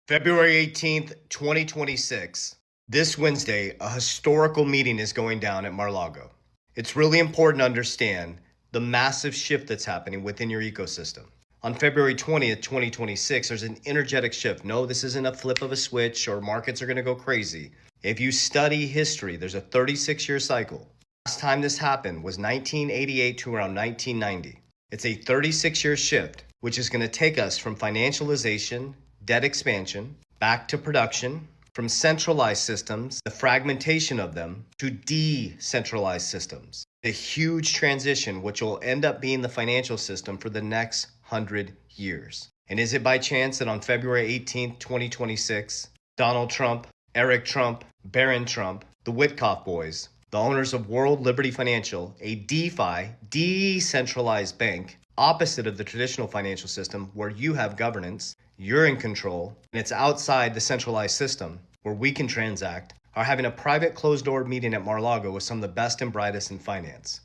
February 18th, 2026. This Wednesday, a historical meeting is going down at Marlago. It's really important to understand the massive shift that's happening within your ecosystem. On February 20th, 2026, there's an energetic shift. No, this isn't a flip of a switch or markets are going to go crazy. If you study history, there's a 36-year cycle. Last time this happened was 1988 to around 1990. It's a 36-year shift, which is going to take us from financialization, debt expansion, back to production, from centralized systems, the fragmentation of them, to decentralized systems. A huge transition, which will end up being the financial system for the next 100 years. And is it by chance that on February 18th, 2026, Donald Trump, Eric Trump, Barron Trump, the Witkoff boys, the owners of World Liberty Financial, a DeFi, decentralized bank, opposite of the traditional financial system where you have governance, you're in control, and it's outside the centralized system where we can transact, are having a private closed-door meeting at Marlago with some of the best and brightest in finance.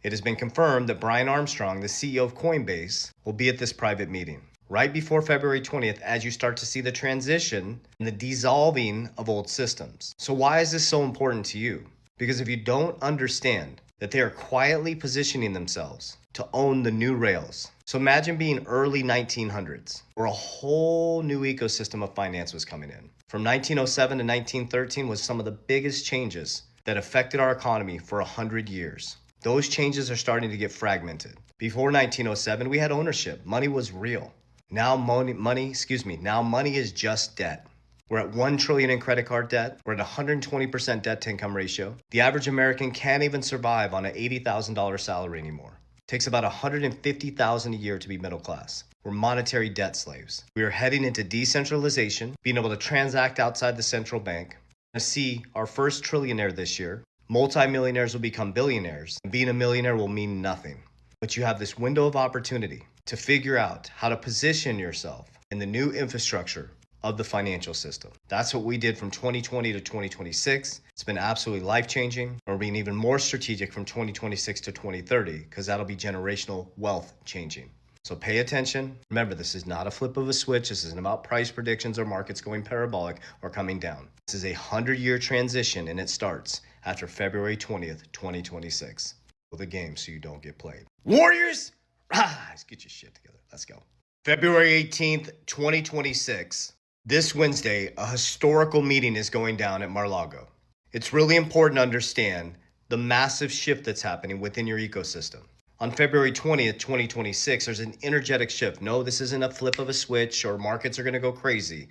It has been confirmed that Brian Armstrong, the CEO of Coinbase, will be at this private meeting right before February 20th as you start to see the transition and the dissolving of old systems. So why is this so important to you? Because if you don't understand that they are quietly positioning themselves to own the new rails. So imagine being early 1900s, where a whole new ecosystem of finance was coming in. From 1907 to 1913 was some of the biggest changes that affected our economy for 100 years. Those changes are starting to get fragmented. Before 1907, we had ownership. Money was real. Now money is just debt. We're at $1 trillion in credit card debt. We're at 120% debt to income ratio. The average American can't even survive on an $80,000 salary anymore. It takes about $150,000 a year to be middle class. We're monetary debt slaves. We are heading into decentralization, being able to transact outside the central bank. I see our first trillionaire this year. Multi-millionaires will become billionaires. And being a millionaire will mean nothing. But you have this window of opportunity to figure out how to position yourself in the new infrastructure of the financial system. That's what we did from 2020 to 2026. It's been absolutely life-changing. We're being even more strategic from 2026 to 2030 because that'll be generational wealth changing. So pay attention. Remember, this is not a flip of a switch. This isn't about price predictions or markets going parabolic or coming down. This is a 100-year transition and it starts after February 20th, 2026. The game so you don't get played. Warriors, rise, get your shit together. Let's go. February 18th, 2026. This Wednesday, a historical meeting is going down at Marlago. It's really important to understand the massive shift that's happening within your ecosystem. On February 20th, 2026, there's an energetic shift. No, this isn't a flip of a switch or markets are going to go crazy.